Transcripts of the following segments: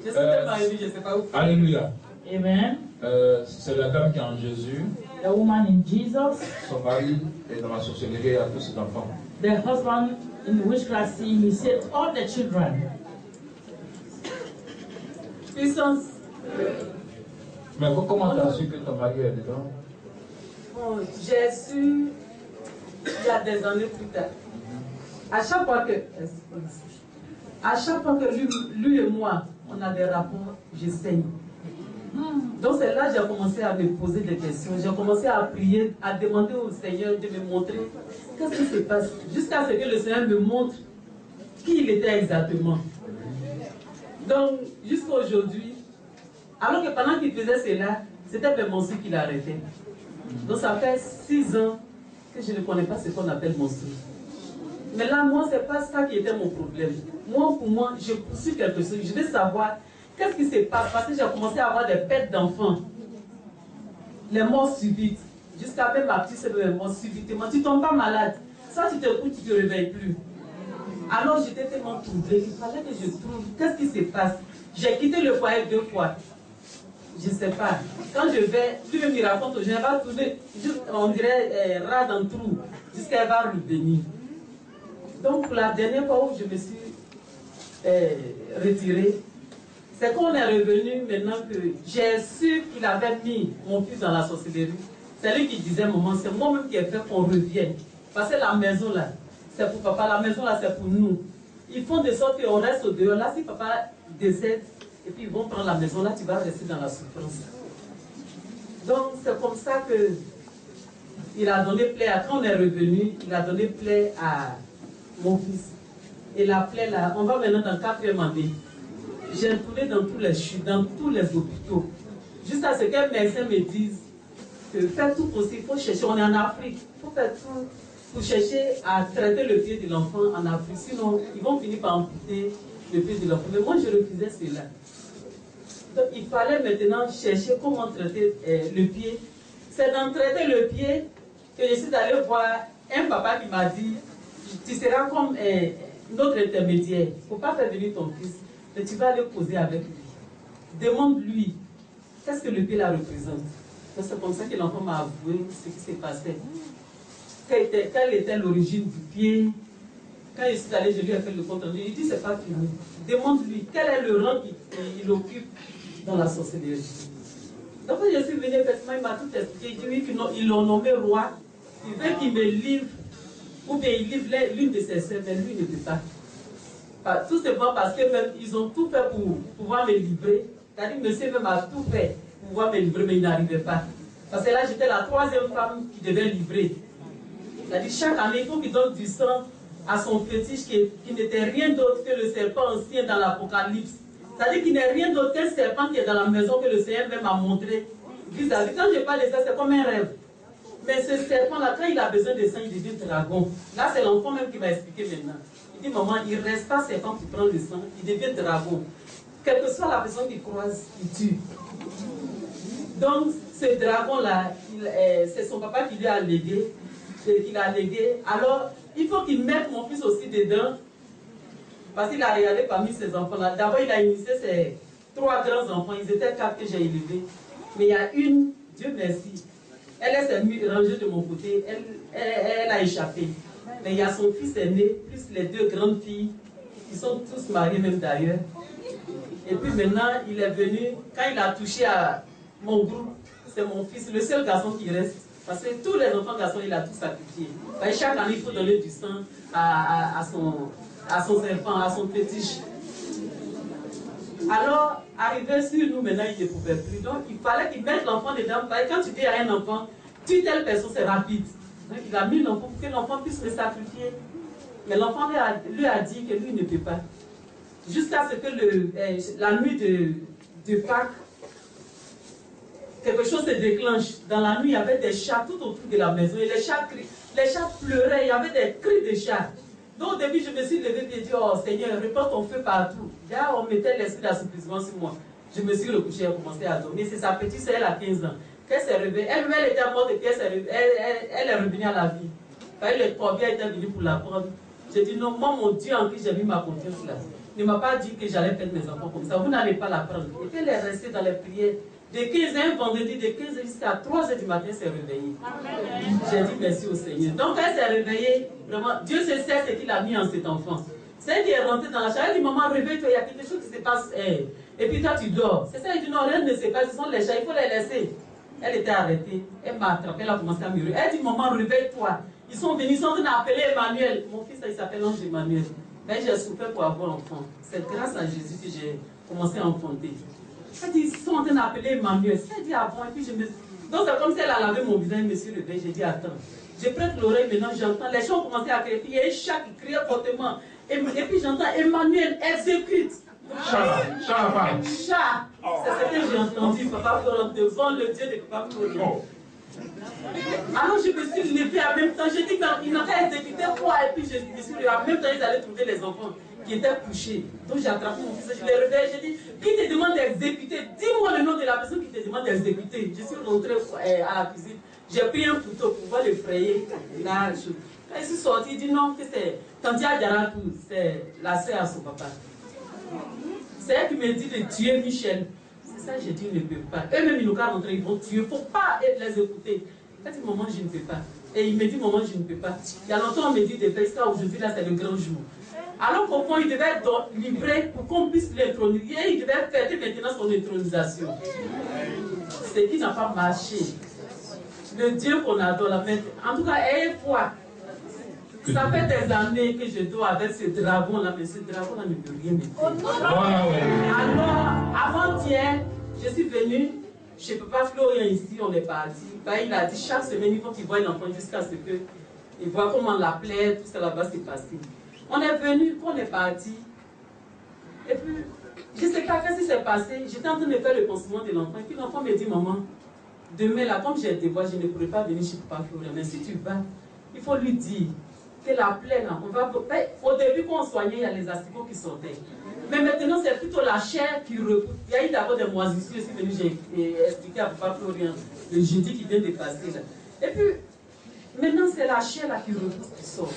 Je sais tellement ému, je ne sais pas où. Alléluia. Amen. C'est la dame qui est en Jésus. The woman in Jesus. Son mari est dans la sorcellerie et a tous ses enfants. The husband in witchcraft scene, he saved all the children. Puissance. Mais comment tu as su que ton mari est dedans? Bon, j'ai su il y a des années plus tard. À chaque fois que lui et moi, on a des rapports, je saigne. Donc c'est là que j'ai commencé à me poser des questions. J'ai commencé à prier, à demander au Seigneur de me montrer qu'est-ce qui se passe. Jusqu'à ce que le Seigneur me montre qui il était exactement. Donc jusqu'à aujourd'hui, alors que pendant qu'il faisait cela, c'était mes monstres qui l'arrêtaient. Donc ça fait 6 ans que je ne connais pas ce qu'on appelle monstre. Mais là, moi, ce n'est pas ça qui était mon problème. Moi, pour moi, je poursuis quelque chose. Je veux savoir qu'est-ce qui se passe. Parce que j'ai commencé à avoir des pertes d'enfants. Les morts subites. Jusqu'à même ma petite sœur est morte subitement. Tu ne tombes pas malade. Ça, tu te couches, tu ne te réveilles plus. Alors, j'étais tellement troublée. Il fallait que je trouve qu'est-ce qui se passe. J'ai quitté le foyer 2 fois. Je ne sais pas. Quand je vais, lui me raconte, je vais tourner, on dirait, ras dans le trou, jusqu'à qu'elle va revenir. Donc, la dernière fois où je me suis retirée, c'est quand on est revenu maintenant que j'ai su qu'il avait mis mon fils dans la sorcellerie. C'est lui qui disait, maman, c'est moi-même qui ai fait qu'on revienne. Parce que la maison là, c'est pour papa, la maison là, c'est pour nous. Ils font de sorte qu'on reste au dehors. Là, si papa décède, et puis ils vont prendre la maison, là, tu vas rester dans la souffrance. Donc, c'est comme ça que il a donné plaie. Quand on est revenu, il a donné plaie à mon fils. Et la plaie là, on va maintenant dans 4e année. J'ai tourné dans tous les chutes, dans tous les hôpitaux. Jusqu'à ce qu'un médecin me dise que faire tout possible, il faut chercher, on est en Afrique, il faut faire tout pour chercher à traiter le pied de l'enfant en Afrique. Sinon, ils vont finir par amputer le pied de l'enfant. Mais moi, je refusais cela. Donc, il fallait maintenant chercher comment traiter le pied. C'est d'en traiter le pied que je suis allée voir un papa qui m'a dit, tu seras comme notre intermédiaire. Il ne faut pas faire venir ton fils, mais tu vas aller poser avec lui. Demande-lui, qu'est-ce que le pied la représente. C'est comme ça que l'enfant m'a avoué ce qui s'est passé. Quelle était l'origine du pied. Quand je suis allée, je lui ai fait le compte rendu. Il dit, c'est pas fini. Demande-lui, quel est le rang qu'il occupe dans la sorcellerie. Donc quand je suis venue, effectivement, il m'a tout expliqué. Il dit, oui, ils l'ont nommé roi. Il veut qu'il me livre, ou bien il livre l'une de ses sœurs, mais lui il ne peut pas. Tout simplement parce que même ils ont tout fait pour pouvoir me livrer. C'est-à-dire que monsieur même a tout fait pour pouvoir me livrer, mais il n'arrivait pas. Parce que là, j'étais la 3e femme qui devait livrer. C'est-à-dire chaque année, il faut qu'il donne du sang à son fétiche qui n'était rien d'autre que le serpent ancien dans l'Apocalypse. C'est-à-dire qu'il n'est rien d'autre qu'un serpent qui est dans la maison que le Seigneur même m'a montré. Vis-à-vis, quand je parle de ça, c'est comme un rêve. Mais ce serpent-là, quand il a besoin de sang, il devient dragon. Là, c'est l'enfant même qui va expliquer maintenant. Il dit, maman, il ne reste pas serpent qui prend le sang, il devient dragon. Quelle que soit la personne qu'il croise, il tue. Donc, ce dragon-là, c'est son papa qui lui a légué. Alors, il faut qu'il mette mon fils aussi dedans. Parce qu'il a regardé parmi ses enfants-là. D'abord, il a initié ses 3 grands enfants. Ils étaient 4 que j'ai élevés. Mais il y a une, Dieu merci, elle s'est rangée de mon côté. Elle a échappé. Mais il y a son fils aîné, plus les 2 grandes filles, qui sont tous mariées même d'ailleurs. Et puis maintenant, il est venu, quand il a touché à mon groupe, c'est mon fils, le seul garçon qui reste. Parce que tous les enfants garçons, il a tous sacrifié. Chaque année, il faut donner du sang à son serpent, à son fétiche. Alors, arrivé sur nous, maintenant, il ne pouvait plus. Donc, il fallait qu'il mette l'enfant dedans. Parce que quand tu dis à un enfant, tue telle personne, c'est rapide. Donc, il a mis l'enfant pour que l'enfant puisse le sacrifier. Mais l'enfant lui a dit que lui ne peut pas. Jusqu'à ce que la nuit de Pâques, quelque chose se déclenche. Dans la nuit, il y avait des chats tout autour de la maison. Et les chats pleuraient, il y avait des cris de chats. Donc au début, je me suis levée et j'ai dit, oh Seigneur, répand ton feu partout. Là, on mettait l'esprit d'assouplissement sur moi. Je me suis recouchée et commencé à dormir. C'est sa petite sœur, elle a 15 ans. Qu'elle s'est réveillée, elle était morte et puis elle est revenue à la vie. Quand le corbillard était venu pour la prendre, j'ai dit non, moi mon Dieu en qui j'ai mis ma confiance là. ne m'a pas dit que j'allais perdre mes enfants comme ça. Vous n'allez pas l'apprendre. Et puis elle est restée dans les prières. De 15 ans, vendredi, de 15 jusqu'à 3 h du matin, elle s'est réveillée. J'ai dit merci au Seigneur. Donc elle s'est réveillée. Vraiment, Dieu sait ce qu'il a mis en cet enfant. C'est elle qui est rentrée dans la chambre. Elle dit, maman, réveille-toi, il y a quelque chose qui se passe. Et puis toi, tu dors. C'est ça, elle dit, non, rien ne se passe. Ce sont les chats, il faut les laisser. Elle était arrêtée. Elle m'a attrapée, elle a commencé à mûrir. Elle dit, maman, réveille-toi. Ils sont venus, ils sont venus appeler Emmanuel. Mon fils, il s'appelle Ange Emmanuel. Mais j'ai souffert pour avoir l'enfant. C'est grâce à Jésus que j'ai commencé à enfanter. Elle dit, ils sont en train d'appeler Emmanuel. Elle dit, ah bon, et puis je me... Donc c'est comme si elle a lavé mon visage, je me suis réveillée. J'ai dit, attends. Je prête l'oreille maintenant, j'entends. Les gens ont commencé à crier. Il y a un chat qui criait fortement. Et puis j'entends Emmanuel, exécute. Chat. Chat. C'est ce que j'ai entendu, Papa Florent, devant le Dieu de Papa Florent. Alors je me suis levée en même temps. J'ai dit qu'il n'a qu'à exécuter quoi. Et puis je me suis levée en même temps, ils allaient trouver les enfants qui étaient couchés. Donc j'ai attrapé mon fils, je l'ai réveillé. J'ai dit, qui te demande d'exécuter? Dis-moi le nom de la personne qui te demande d'exécuter. Je suis rentrée à la cuisine. J'ai pris un couteau pour pouvoir le frayer. Là, quand je suis sortie, il dit non, que c'est Tantia Diaratou, c'est la sœur à son papa. C'est elle qui me dit de tuer Michel. C'est ça, j'ai dit, ils ne peuvent pas. Eux-mêmes, ils n'ont qu'à rentrer, ils vont tuer. Il ne faut pas les écouter. Elle dit, maman, je ne peux pas. Et il me dit, maman, je ne peux pas. Il y a longtemps, on me dit de faire ça. Aujourd'hui, là, c'est le grand jour. Alors qu'au fond, il devait être livré pour qu'on puisse l'introniser. Il devait fêter maintenant son intronisation. Ce qui n'a pas marché. Le Dieu qu'on adore, la main. En tout cas, ayez foi. Ça fait des années que je dors avec ce dragon-là, mais ce dragon-là ne peut rien me faire. Alors, avant-hier, je suis venue chez Papa Florian ici, on est parti. Ben, il a dit chaque semaine, il faut qu'il voie l'enfant jusqu'à ce qu'il voit comment la plaie, tout ça là-bas s'est passé. On est venu, on est parti. Et puis, je ne sais pas ce qui s'est passé. J'étais en train de faire le pansement de l'enfant. Et puis l'enfant me dit, maman, demain là, comme j'ai des voix, je ne pourrai pas venir chez Papa Florian. Mais si tu vas, il faut lui dire que la plaie là, on va... Au début, quand on soignait, il y a les asticots qui sortaient. Mais maintenant, c'est plutôt la chair qui repousse. Il y a eu d'abord des moisissures. Je suis venu, j'ai expliqué à Papa Florian le jeudi qui vient de passer là. Et puis, maintenant, c'est la chair là qui repousse, qui sort.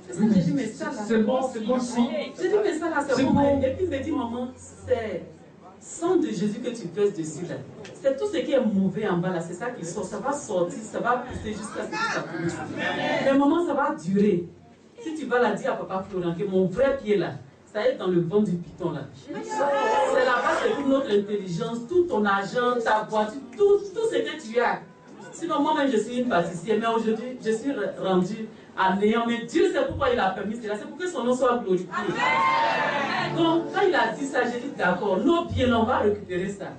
C'est ça que j'ai dit, mais ça là. C'est bon si. J'ai dit, mais ça là, c'est bon. Et puis il me dit, maman, c'est sang de Jésus que tu pèses dessus là. C'est tout ce qui est mauvais en bas là, c'est ça qui sort. Ça va sortir, ça va pousser jusqu'à ce que ça pousse. Mais maman, ça va durer. Si tu vas la dire à Papa Florent que mon vrai pied là, ça est dans le ventre du python là. C'est là-bas, c'est toute notre intelligence, tout ton argent, ta voiture, tout ce que tu as. Sinon, moi-même, je suis une pâtissière, mais aujourd'hui, je suis rendue à néant. Mais Dieu sait pourquoi il a permis cela. C'est pour que son nom soit glorifié. Donc, quand il a dit ça, j'ai dit d'accord, nos pieds, on va récupérer ça.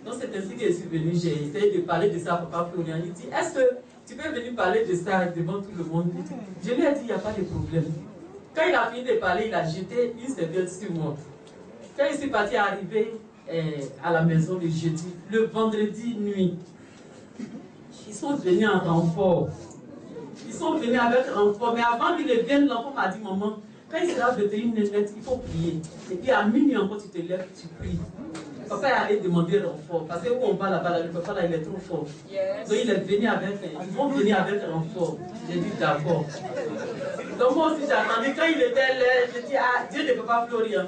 Donc, c'est ainsi que je suis venue. J'ai essayé de parler de ça à Papa Florian. Il dit, est-ce que tu peux venir parler de ça devant tout le monde? Je lui ai dit, il n'y a pas de problème. Quand il a fini de parler, il a jeté une serviette sur moi. Quand je suis parti arriver à la maison le jeudi, le vendredi nuit, ils sont venus en renfort. Ils sont venus avec renfort. Mais avant qu'ils ne viennent, l'enfant m'a dit, maman, quand il sera 21 nénette, il faut prier. Et puis à minuit encore, tu te lèves, tu pries. Papa est allé demander renfort. Parce que où on va là-bas, le papa là, il est trop fort. Donc il est venu avec, ils vont venir avec renfort. J'ai dit d'accord. Donc moi aussi j'attendais. Quand il était là, j'ai dit, ah, Dieu ne peut pas Florian.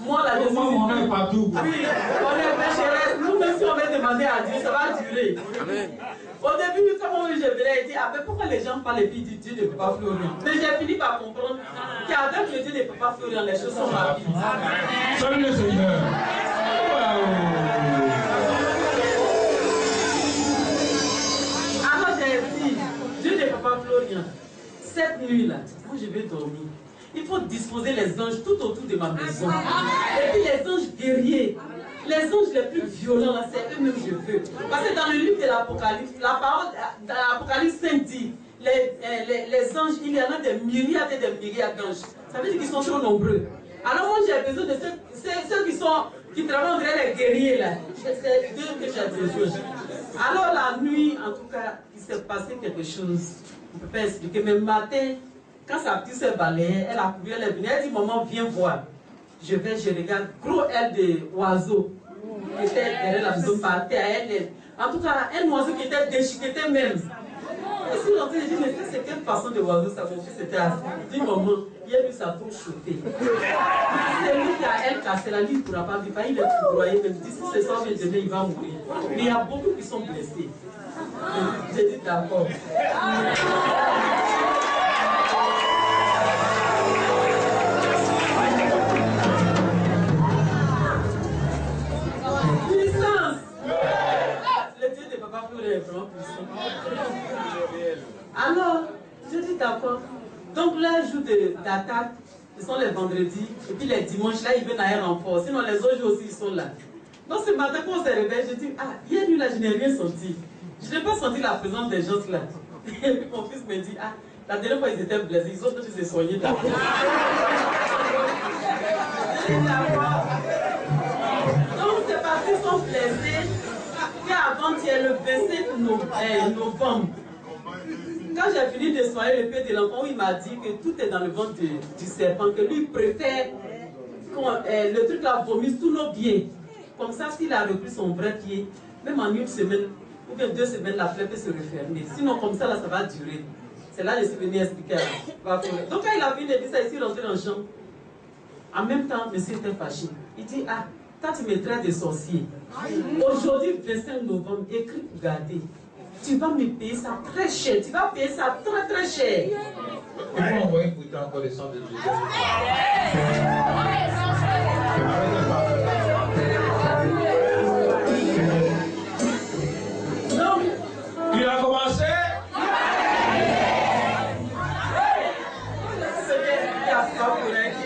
Moi là, je suis... on est partout. Oui, on est pécheresse. Nous, même si on va demander à Dieu, ça va durer. Amen. Au début, quand je venais, il dit, ah, mais pourquoi les gens parlent et puis disent Dieu ne peut pas Florian? Mais j'ai fini par comprendre qu'avec le Dieu ne peut pas Florian, les choses sont rapides. Salut le Seigneur. Alors j'ai dit, Dieu ne peut pas Florian. Cette nuit-là, moi je vais dormir. Il faut disposer les anges tout autour de ma maison. Et puis les anges guerriers, les anges les plus violents, c'est eux-mêmes que je veux. Parce que dans le livre de l'Apocalypse, la parole dans l'Apocalypse 5 dit, les anges, il y en a des myriades et des myriades d'anges. Ça veut dire qu'ils sont trop nombreux. Alors moi j'ai besoin de ceux qui travaillent entre les guerriers là. C'est d'eux que j'ai besoin. Alors la nuit, en tout cas, il s'est passé quelque chose. On ne peut pas expliquer. Mais le matin, quand sa petite s'est balayée, elle a couru, elle est venue, elle dit, maman, viens voir. Je regarde, gros aile d'oiseau qui était derrière la maison par terre. En tout cas, un oiseau qui était déchiqueté même. Et si l'on dit, mais c'est quelle façon de oiseau ça? Mon fils était assis. Il dit, maman, il a eu sa peau chauffée. C'est lui qui a elle cassé la vie, il ne pourra pas vivre. Il est foudroyé, même d'ici ce soir, mais demain, il va mourir. Mais il y a beaucoup qui sont blessés. J'ai dit, d'accord. Puissance. Le Dieu de Papa Fleur est vraiment puissant. Alors, je dis d'accord. Donc, les jours d'attaque, ce sont les vendredis. Et puis les dimanches, là, ils viennent à un renfort. Sinon, les autres jours aussi, ils sont là. Donc, ce matin, quand on s'est réveillé, je dis, ah, hier nuit, là, je n'ai rien senti. Je n'ai pas senti la présence des gens là. Et puis mon fils me dit, ah, la dernière fois, ils étaient blessés. Ils ont tous se soigner d'abord. Donc, c'est parce qu'ils sont blessés qu'avant-hier, le 27 novembre, quand j'ai fini de soigner le père de l'enfant, il m'a dit que tout est dans le ventre du serpent, que lui préfère le truc là vomisse tous nos pieds. Comme ça, s'il a repris son vrai pied, même en une semaine ou bien 2 semaines, la plaie peut se refermer. Sinon, comme ça, là, ça va durer. C'est là que je suis venu expliquer. Donc, quand il a fini de dire ça, il s'est rentré dans le champ. En même temps, monsieur était fâché. Il dit, ah, quand tu me traites de sorcier, aujourd'hui, 25 novembre, écrit pour garder. Tu vas me payer ça très cher. Tu vas payer ça très très cher. Il faut envoyer pour toi encore le sang de Jésus. Donc, il a commencé.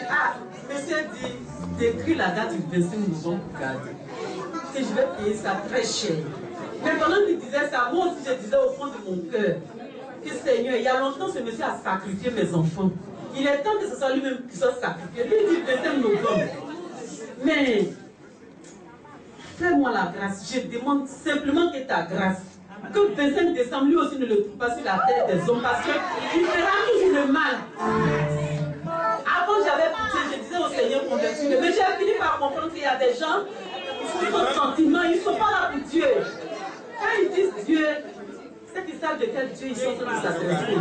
Ah, monsieur dit, d'écrire la date du 25 novembre pour garder. Que je vais payer ça très cher. Mais pendant qu'il disait ça, moi aussi je disais au fond de mon cœur que Seigneur, il y a longtemps ce monsieur a sacrifié mes enfants. Il est temps que ce soit lui-même qui soit sacrifié. Lui dit 25 novembre. Mais fais-moi la grâce. Je demande simplement que ta grâce. Que 25 décembre, lui aussi ne le trouve pas sur la tête des hommes parce qu'il fera toujours le mal. Avant j'avais pitié, je disais au Seigneur converti. Mais j'ai fini par comprendre qu'il y a des gens, ils sont sans sentiment, ils ne sont pas là pour Dieu. Quand ils disent Dieu, c'est qu'ils savent de quel Dieu ils sont en train de s'adresser.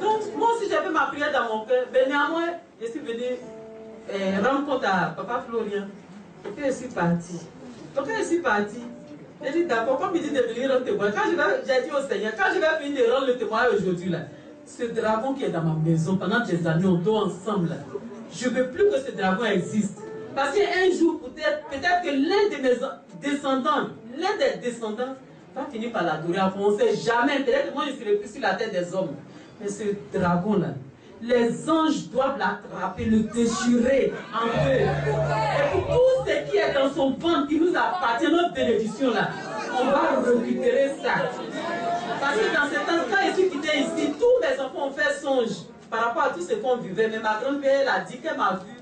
Donc, moi aussi, j'avais ma prière dans mon cœur. Mais néanmoins, je suis venue rendre compte à Papa Florian. Et puis, je suis partie. Donc, quand je suis partie, j'ai dit d'accord, comme il dit de venir rendre témoin. J'ai dit au Seigneur, quand je vais finir de rendre le témoignage aujourd'hui, là, ce dragon qui est dans ma maison pendant des années, on dort ensemble, là, je ne veux plus que ce dragon existe. Parce qu'un jour, peut-être que l'un de mes descendants, l'un des descendants va finir par l'adorer. On ne sait jamais. Peut-être que moi, je ne serai plus sur la tête des hommes. Mais ce dragon-là, les anges doivent l'attraper, le déchirer en deux. Et pour tout ce qui est dans son ventre, qui nous appartient, notre bénédiction-là, on va récupérer ça. Parce que dans ce temps, quand je suis quitté ici, tous mes enfants ont fait songe par rapport à tout ce qu'on vivait. Mais ma grand-mère, elle a dit qu'elle m'a vu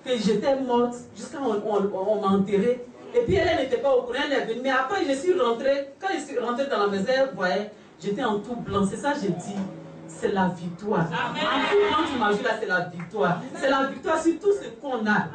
que j'étais morte jusqu'à on m'a enterrée. Et puis elle n'était pas au courant, elle est venue. Mais après, je suis rentrée. Quand je suis rentrée dans la maison, vous voyez, j'étais en tout blanc. C'est ça que j'ai dit. C'est la victoire. En tout blanc, tu m'as vu là, c'est la victoire. C'est la victoire sur tout ce qu'on a.